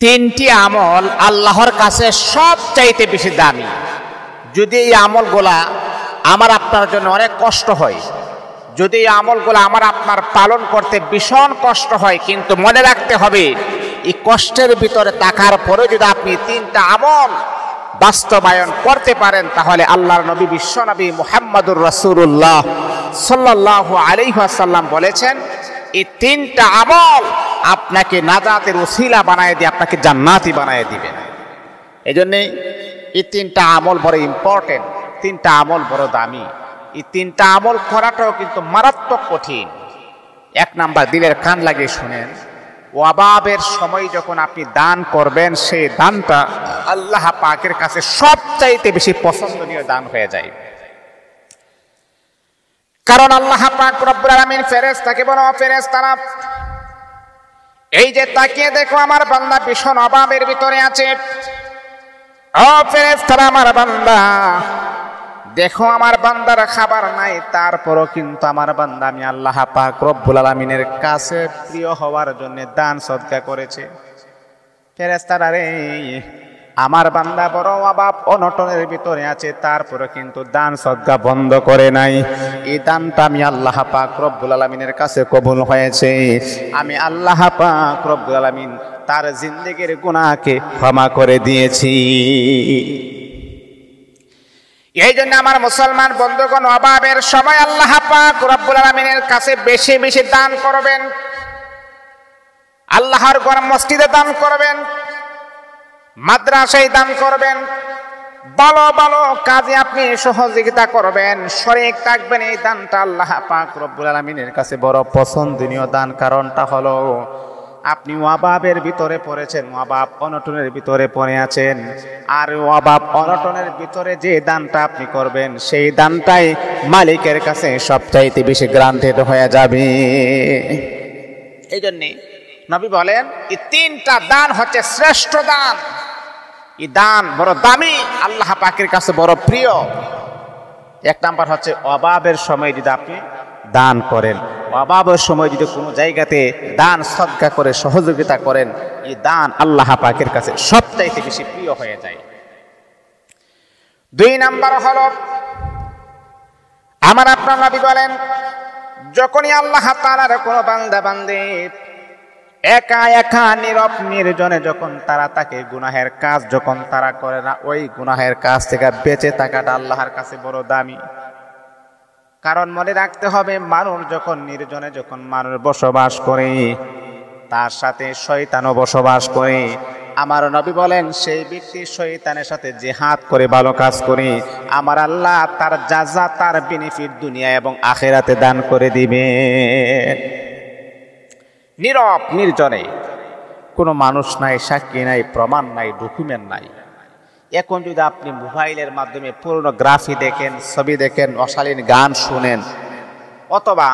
তিনটি আমল আল্লাহর কাছে সবচাইতে বেশি দামি। যদি এই আমলগুলা আমার আপনার জন্য অনেক কষ্ট হয়, যদি এই আমলগুলো আমার আপনার পালন করতে ভীষণ কষ্ট হয়, কিন্তু মনে রাখতে হবে এই কষ্টের ভিতরে থাকার পরে যদি আপনি তিনটা আমল বাস্তবায়ন করতে পারেন, তাহলে আল্লাহর নবী বিশ্বনবী মুহাম্মদুর রাসূলুল্লাহ সাল্লাল্লাহু আলাইহি ওয়াসাল্লাম বলেছেন, এই তিনটা আমল আপনাকে নাজাতের ওসিলা বানায় দিয়ে আপনাকে জান্নাতি বানায় দিবেন। এই জন্যে এই তিনটা আমল বড় ইম্পর্টেন্ট, তিনটা আমল বড় দামি। এই তিনটা আমল করাটাও কিন্তু মারাত্মক কঠিন। এক নাম্বার, দিলের কান লাগিয়ে শুনেন, ওয়াবাবের সময় যখন আপনি দান করবেন, সেই দানটা আল্লাহ পাকের কাছে সবচাইতে বেশি পছন্দনীয় দান হয়ে যায়। কারণ আল্লাহ পাক রব্বুল আলামিন ফেরেশতাকে বলো, ফেরেশতারা এই যে তাকিয়ে দেখো আমার বান্দা ভীষণ অভাবের ভিতরে আছে। ও ফেরেশতারা, আমার বান্দা দেখো আমার বান্দার খাবার নাই, তারপরও কিন্তু আমার বান্দা আমি আল্লাহ পাক রব্বুল আলামিনের কাছে প্রিয় হওয়ার জন্য দান সদকা করেছে। ফেরেশতারা রে, আমার বান্দা বড় অভাব অনটনের ভিতরে আছে, তারপরে কিন্তু দান সদকা বন্ধ করে নাই। এই দানটা আমি আল্লাহ পাক রব্বুল আলামিনের কাছে কবুল হয়েছে। আমি আল্লাহ পাক রব্বুল আলামিন তার জিন্দেগির গুনাহকে ক্ষমা করে দিয়েছি। এই জন্য আমার মুসলমান বন্ধুগণ, অভাবের সময় আল্লাহ পাক রব্বুল আলামিনের কাছে বেশি বেশি দান করবেন। আল্লাহর ঘর মসজিদে দান করবেন, মাদ্রাসায় দান করবেন, ভালো ভালো কাজে আপনি সহযোগিতা করবেন, শরীক থাকবেন। এই দানটা আল্লাহ পাক রব্বুল আলামিনের কাছে বড় পছন্দনীয় দান। কারণটা হলো আপনি অভাবের ভিতরে পড়েছেন, অভাব অনটনের ভিতরে পড়ে আছেন, আর অভাব অনটনের ভিতরে যে দানটা আপনি করবেন, সেই দানটাই মালিকের কাছে সবচাইতে বেশি গ্রান্টেড হয়ে যাবে। এই জন্যে নবী বলেন, এই তিনটা দান হচ্ছে শ্রেষ্ঠ দান। এই দান বড় দামি, আল্লাহ পাকের কাছে বড় প্রিয়। এক নাম্বার হচ্ছে অভাবের সময় যদি আপনি দান করেন, অভাবের সময় যদি কোনো জায়গাতে দান সদকা করে সহযোগিতা করেন, এই দান আল্লাহ পাকের কাছে সবচাইতে বেশি প্রিয় হয়ে যায়। দুই নাম্বার হলো, আমার আপনার নবী বলেন, যখনই আল্লাহ তাআলার কোনো বান্দা বান্দী একা একা নীরব নির্জনে যখন তারা তাকে গুনাহের কাজ যখন তারা করে না, ওই গুনাহের কাজ থেকে বেঁচে থাকাটা আল্লাহর কাছে বড় দামি। কারণ মনে রাখতে হবে, মানুষ যখন নির্জনে যখন মানুষ বসবাস করে, তার সাথে শয়তানও বসবাস করে। আমার নবী বলেন, সেই ব্যক্তি শয়তানের সাথে জিহাদ করে ভালো কাজ করে, আমার আল্লাহ তার জাযা, তার বেনিফিট দুনিয়া এবং আখিরাতে দান করে দিবে। নীরব নির্জনে, কোনো মানুষ নাই, সাক্ষী নাই, প্রমাণ নাই, ডকুমেন্ট নাই। এখন যদি আপনি মোবাইলের মাধ্যমে পর্নোগ্রাফি দেখেন, ছবি দেখেন, অশালীন গান শুনেন, অথবা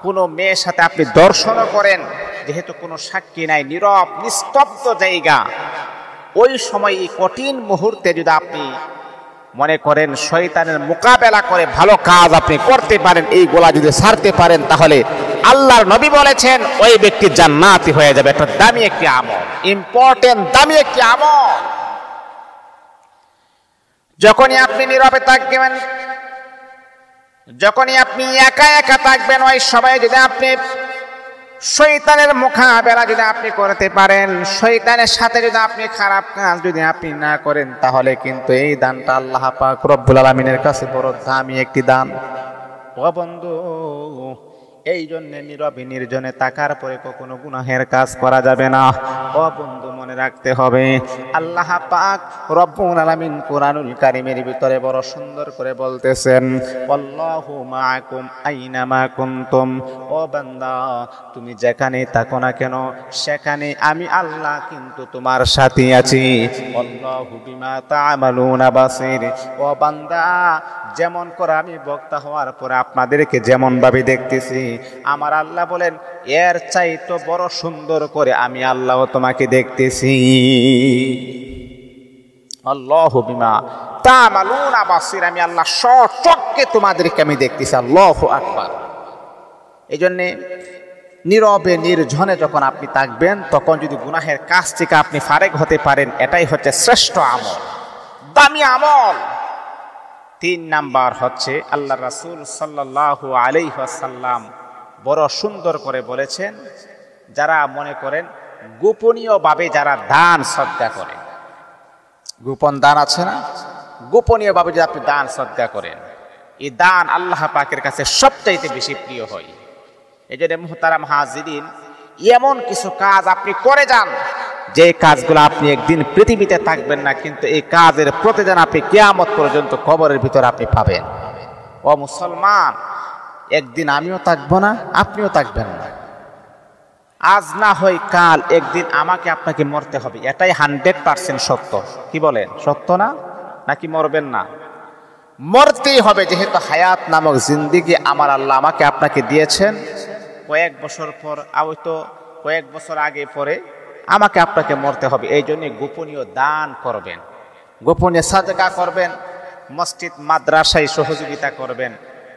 কোনো মেয়ের সাথে আপনি দর্শনও করেন, যেহেতু কোনো সাক্ষী নাই, নীরব নিস্তব্ধ জায়গা, ওই সময় এই কঠিন মুহূর্তে যদি আপনি মনে করেন শয়তানের মোকাবেলা করে ভালো কাজ আপনি করতে পারেন, এইগুলা যদি ছাড়তে পারেন, তাহলে আল্লাহর নবী বলেছেন ওই ব্যক্তি জান্নাতি হয়ে যাবে। একটা দামি একটি আমল, ইম্পর্টেন্ট দামি একটি আমল। যখনই আপনি নীরবে থাকবেন, যখনই আপনি একা একা থাকবেন, ওই সময় যদি আপনি শয়তানের মোকাবেলা যদি আপনি করতে পারেন, শয়তানের সাথে যদি আপনি খারাপ কাজ যদি আপনি না করেন, তাহলে কিন্তু এই দানটা আল্লাহ পাক রব্বুল আলামিনের কাছে বড় দামি একটি দান। ও বন্ধু, এই জন্য নীরবে নির্জনে থাকার পরে কখনো গুনাহের কাজ করা যাবে না। ও বন্ধু, মনে রাখতে হবে, আল্লাহ পাক রব্বুল আলামিন কুরআনুল কারীমের ভিতরে বড় সুন্দর করে বলতেছেন, আল্লাহু মাআকুম আইনামা কুনতুম। ও বান্দা, তুমি যেখানে থাকো না কেন, সেখানে আমি আল্লাহ কিন্তু তোমার সাথে আছি। আল্লাহু বিমা তা'মালুনা বাসীর। ও বান্দা, যেমন করে আমি বক্তা হওয়ার পরে আপনাদেরকে যেমন ভাবে দেখতেছি, আমার আল্লাহ বলেন এর চাইতে বড় সুন্দর করে আমি আল্লাহ তোমাকে দেখতেছি। আল্লাহু বিমা তা'মালুনা বাসীর, আমি আল্লাহ সচক্ষে তোমাদেরকে আমি দেখতেছি। আল্লাহু আকবার। এই জন্যে নীরবে নির্জনে যখন আপনি থাকবেন, তখন যদি গুনাহের কাজ থেকে আপনি ফারেক হতে পারেন, এটাই হচ্ছে শ্রেষ্ঠ আমল, দামি আমল। 3 নাম্বার হচ্ছে আল্লাহ রাসূল সাল্লাল্লাহু আলাইহি ওয়াসাল্লাম বড় সুন্দর করে বলেছেন, যারা মনে করেন গোপনীয়ভাবে যারা দান সদকা করে, গোপন দান আছে না, গোপনীয়ভাবে যদি আপনি দান সদকা করেন, এই দান আল্লাহ পাকের কাছে সবচাইতে বেশি প্রিয় হয়। এই জন্য মুহতারাম হাজিরিন, এমন কিছু কাজ আপনি করে যান যে কাজগুলো আপনি একদিন পৃথিবীতে থাকবেন না, কিন্তু এই কাজের প্রতিদান আপনি কিয়ামত পর্যন্ত কবরের ভিতর আপনি পাবেন। ও মুসলমান, একদিন আমিও থাকবো না, আপনিও থাকবেন না। আজ না হয় কাল একদিন আমাকে আপনাকে মরতে হবে, এটাই 100% সত্য। কি বলেন, সত্য না? নাকি মরবেন না? মরতেই হবে, যেহেতু হায়াত নামক জিন্দেগি আমার আল্লাহ আমাকে আপনাকে দিয়েছেন। কয়েক বছর পর, হয়তো কয়েক বছর আগে পরে আমাকে আপনাকে মরতে হবে। এই জন্য গোপনীয় দান করবেন, গোপনীয় সাদকা করবেন, মসজিদ মাদ্রাসায় সহযোগিতা করবেন।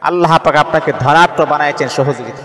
আল্লাহ পাক আপনাকে ধনাঢ্য বানাইছেন সহযোগিতা